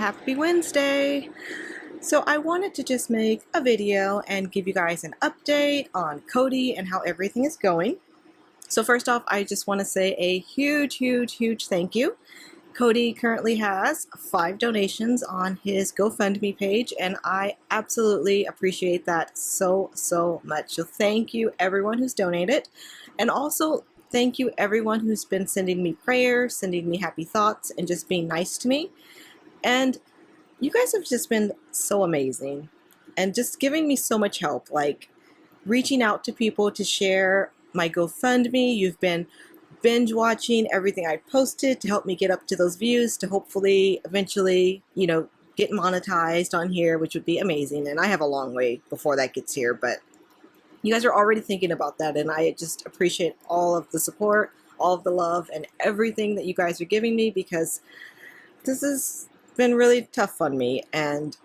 Happy Wednesday! So I wanted to just make a video and give you guys an update on Cody and how everything is going. So first off, I just want to say a huge thank you. Cody currently has 5 donations on his GoFundMe page, and I absolutely appreciate that so much. So thank you everyone who's donated, and also thank you everyone who's been sending me prayers, sending me happy thoughts, and just being nice to me. And you guys have just been so amazing and just giving me so much help, like reaching out to people to share my GoFundMe. You've been binge watching everything I posted to help me get up to those views to hopefully eventually, get monetized on here, which would be amazing. And I have a long way before that gets here, but you guys are already thinking about that, and I just appreciate all of the support, all of the love, and everything that you guys are giving me, because this has been really tough on me, and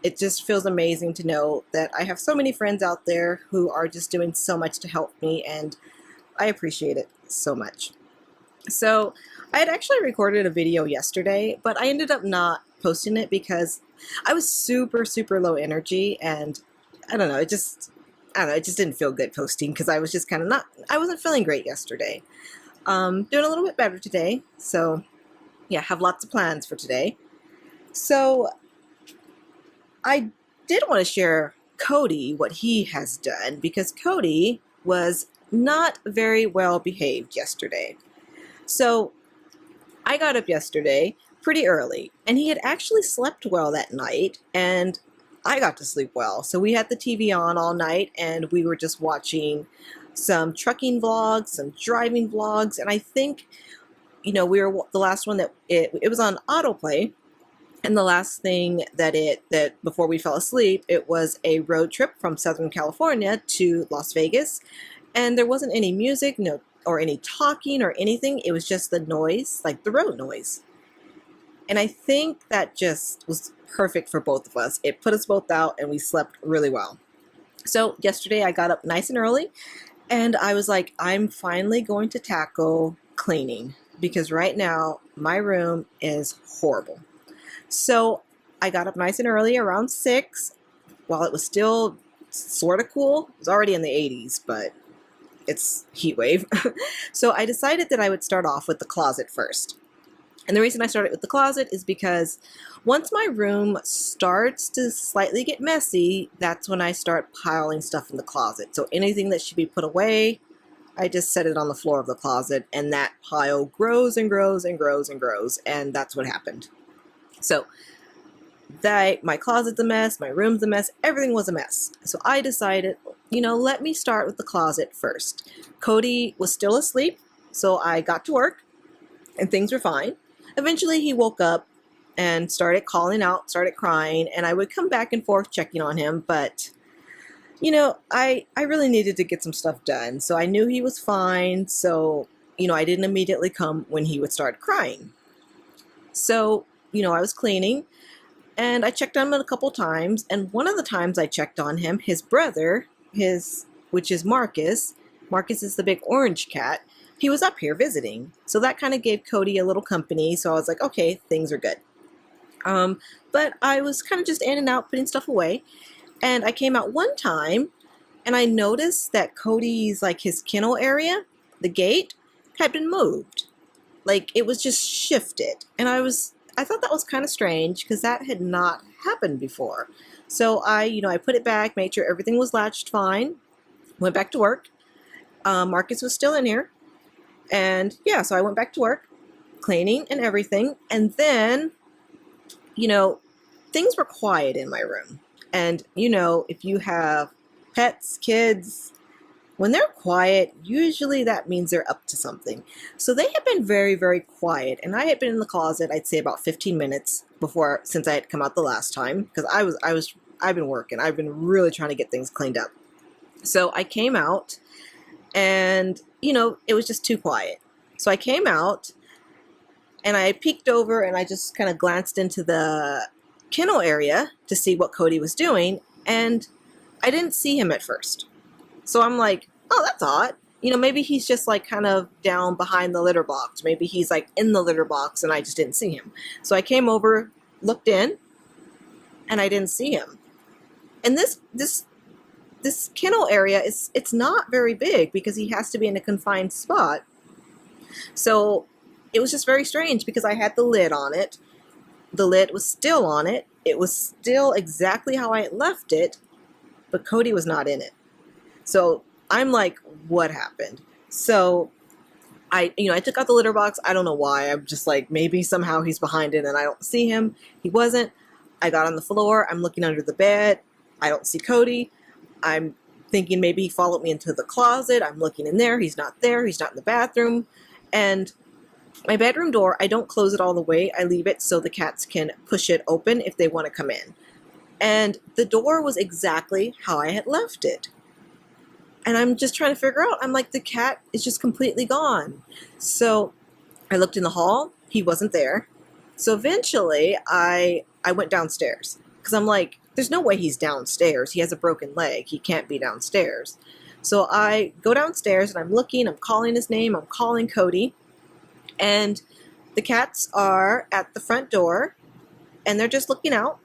it just feels amazing to know that I have so many friends out there who are just doing so much to help me, and I appreciate it so much. So I had actually recorded a video yesterday, but I ended up not posting it because I was super low energy, and I don't know, it just didn't feel good posting, because I was just kind of I wasn't feeling great yesterday. Doing a little bit better today, so yeah, have lots of plans for today. So I did want to share Cody, what he has done, because Cody was not very well behaved yesterday. So I got up yesterday pretty early, and he had actually slept well that night, and I got to sleep well. So we had the TV on all night, and we were just watching some trucking vlogs, some driving vlogs, and I think, we were the last one that it was on autoplay. And the last thing that before we fell asleep, it was a road trip from Southern California to Las Vegas. And there wasn't any music, or any talking or anything. It was just the noise, like the road noise. And I think that just was perfect for both of us. It put us both out, and we slept really well. So yesterday I got up nice and early, and I was like, I'm finally going to tackle cleaning, because right now my room is horrible. So I got up nice and early around 6 while it was still sort of cool. It was already in the 80s, but it's heat wave. So I decided that I would start off with the closet first. And the reason I started with the closet is because once my room starts to slightly get messy, that's when I start piling stuff in the closet. So anything that should be put away, I just set it on the floor of the closet, and that pile grows and grows and grows and grows, and that's what happened. So my closet's a mess, my room's a mess, everything was a mess. So I decided, let me start with the closet first. Cody was still asleep, so I got to work, and things were fine. Eventually he woke up and started calling out, started crying, and I would come back and forth checking on him, but I really needed to get some stuff done. So I knew he was fine, so I didn't immediately come when he would start crying. So I was cleaning, and I checked on him a couple times, and one of the times I checked on him, his brother, which is Marcus is the big orange cat, he was up here visiting. So that kind of gave Cody a little company, so I was like, okay, things are good. But I was kind of just in and out putting stuff away, and I came out one time, and I noticed that Cody's, his kennel area, the gate, had been moved. Like, it was just shifted, and I thought that was kind of strange, because that had not happened before. So I put it back, made sure everything was latched fine, went back to work. Marcus was still in here. And yeah, so I went back to work, cleaning and everything. And then, things were quiet in my room. And, if you have pets, kids, when they're quiet, usually that means they're up to something. So they had been very quiet, and I had been in the closet, I'd say about 15 minutes since I had come out the last time, because I've been working. I've been really trying to get things cleaned up. So I came out, and it was just too quiet. So I came out, and I peeked over, and I just kind of glanced into the kennel area to see what Cody was doing, and I didn't see him at first. So I'm like, oh, that's odd. Maybe he's just kind of down behind the litter box. Maybe he's in the litter box and I just didn't see him. So I came over, looked in and I didn't see him. And this kennel area it's not very big because he has to be in a confined spot. So it was just very strange because I had the lid on it. The lid was still on it. It was still exactly how I had left it, but Cody was not in it. So I'm like, what happened? So I took out the litter box. I don't know why. I'm just like, maybe somehow he's behind it and I don't see him. He wasn't. I got on the floor. I'm looking under the bed. I don't see Cody. I'm thinking maybe he followed me into the closet. I'm looking in there. He's not there. He's not in the bathroom. And my bedroom door, I don't close it all the way. I leave it so the cats can push it open if they want to come in. And the door was exactly how I had left it. And I'm just trying to figure out, I'm like, the cat is just completely gone. So I looked in the hall. He wasn't there. So eventually I went downstairs because I'm like, there's no way he's downstairs. He has a broken leg. He can't be downstairs. So I go downstairs and I'm looking, I'm calling his name, I'm calling Cody. And the cats are at the front door and they're just looking out,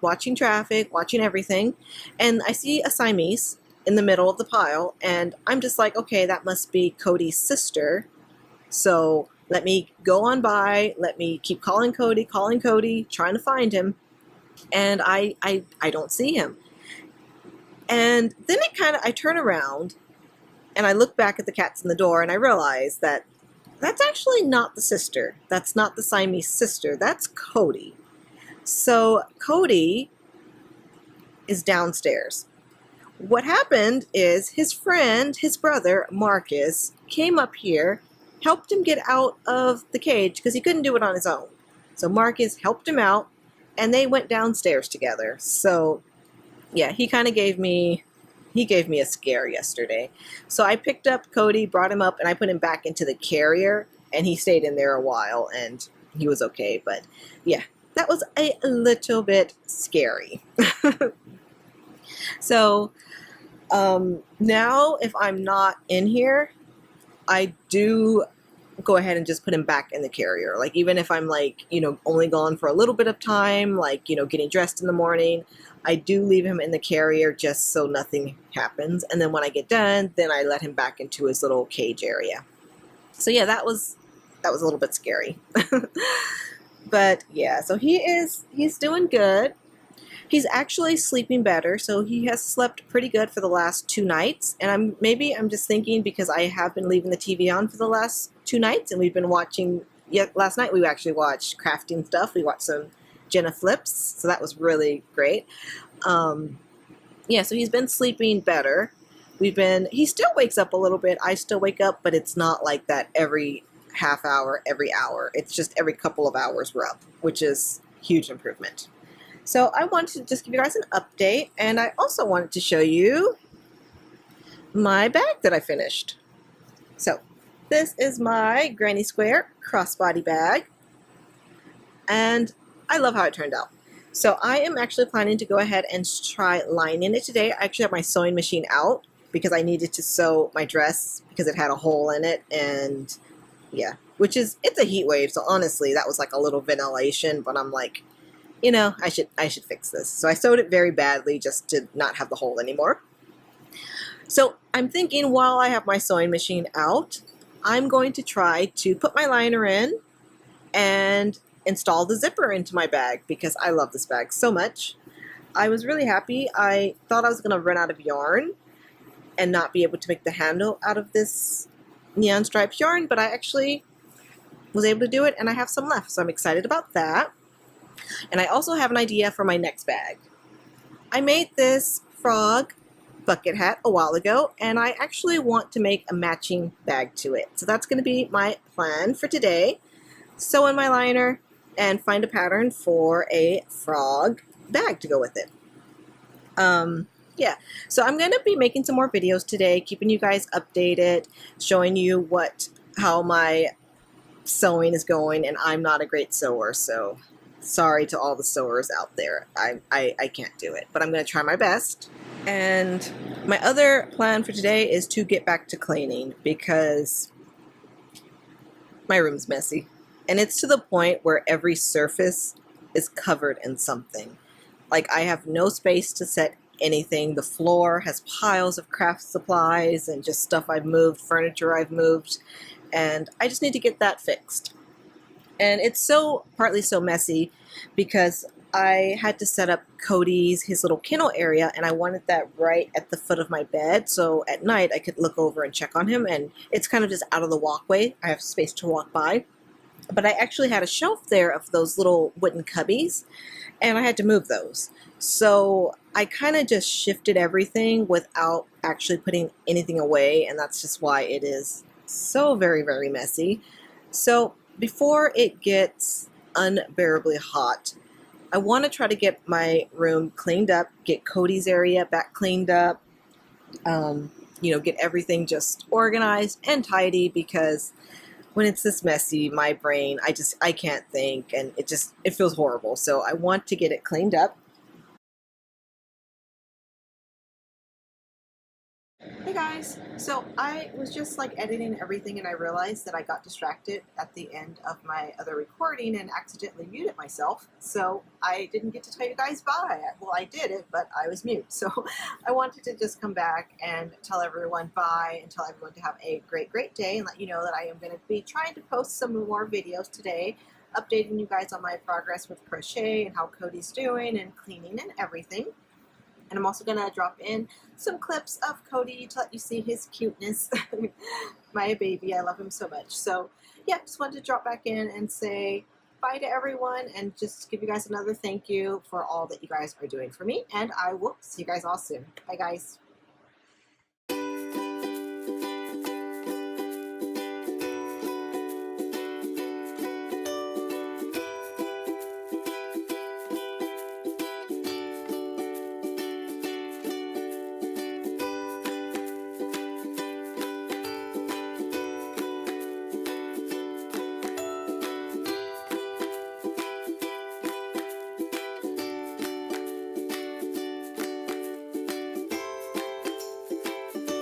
watching traffic, watching everything. And I see a Siamese in the middle of the pile. And I'm just like, okay, that must be Cody's sister. So let me go on by. Let me keep calling Cody, trying to find him. And I don't see him. And then I turn around and I look back at the cats in the door and I realize that that's actually not the sister. That's not the Siamese sister. That's Cody. So Cody is downstairs. What happened is his friend, his brother, Marcus, came up here, helped him get out of the cage because he couldn't do it on his own. So Marcus helped him out and they went downstairs together. So yeah, he kind of gave me a scare yesterday. So I picked up Cody, brought him up, and I put him back into the carrier, and he stayed in there a while, and he was okay. But yeah, that was a little bit scary. So now if I'm not in here, I do go ahead and just put him back in the carrier. Like even if I'm like, only gone for a little bit of time, like, getting dressed in the morning, I do leave him in the carrier just so nothing happens. And then when I get done, then I let him back into his little cage area. So yeah, that was a little bit scary. But yeah, so he's doing good. He's actually sleeping better. So he has slept pretty good for the last 2 nights. And I'm just thinking because I have been leaving the TV on for the last 2 nights and we've been watching, last night we actually watched crafting stuff. We watched some Jenna flips, so that was really great. Yeah, so he's been sleeping better. He still wakes up a little bit. I still wake up, but it's not like that every half hour, every hour. It's just every couple of hours we're up, which is huge improvement. So I wanted to just give you guys an update, and I also wanted to show you my bag that I finished. So this is my Granny Square crossbody bag, and I love how it turned out. So I am actually planning to go ahead and try lining it today. I actually have my sewing machine out because I needed to sew my dress because it had a hole in it, and yeah, it's a heat wave. So honestly, that was like a little ventilation, but I'm like, I should fix this. So I sewed it very badly just to not have the hole anymore. So I'm thinking while I have my sewing machine out, I'm going to try to put my liner in and install the zipper into my bag because I love this bag so much. I was really happy. I thought I was going to run out of yarn and not be able to make the handle out of this neon striped yarn, but I actually was able to do it and I have some left, so I'm excited about that. And I also have an idea for my next bag. I made this frog bucket hat a while ago and I actually want to make a matching bag to it. So that's going to be my plan for today. Sew in my liner and find a pattern for a frog bag to go with it. Yeah, so I'm going to be making some more videos today, keeping you guys updated, showing you how my sewing is going, and I'm not a great sewer, so sorry to all the sewers out there. I can't do it, but I'm going to try my best. And my other plan for today is to get back to cleaning because my room's messy. And it's to the point where every surface is covered in something. Like, I have no space to set anything. The floor has piles of craft supplies and just stuff I've moved, furniture I've moved, and I just need to get that fixed. And it's partly so messy because I had to set up his little kennel area, and I wanted that right at the foot of my bed, so at night I could look over and check on him, and it's kind of just out of the walkway. I have space to walk by. But I actually had a shelf there of those little wooden cubbies, and I had to move those. So I kind of just shifted everything without actually putting anything away, and that's just why it is so very, very messy. So before it gets unbearably hot, I want to try to get my room cleaned up, get Cody's area back cleaned up, get everything just organized and tidy, because when it's this messy, my brain, I can't think, and it feels horrible. So I want to get it cleaned up. Hey guys, so I was just like editing everything, and I realized that I got distracted at the end of my other recording and accidentally muted myself. So I didn't get to tell you guys bye. Well, I did it, but I was mute. So I wanted to just come back and tell everyone bye and tell everyone to have a great, great day, and let you know that I am going to be trying to post some more videos today, updating you guys on my progress with crochet and how Cody's doing and cleaning and everything. And I'm also going to drop in some clips of Cody to let you see his cuteness. My baby, I love him so much. So yeah, just wanted to drop back in and say bye to everyone, and just give you guys another thank you for all that you guys are doing for me. And I will see you guys all soon. Bye guys.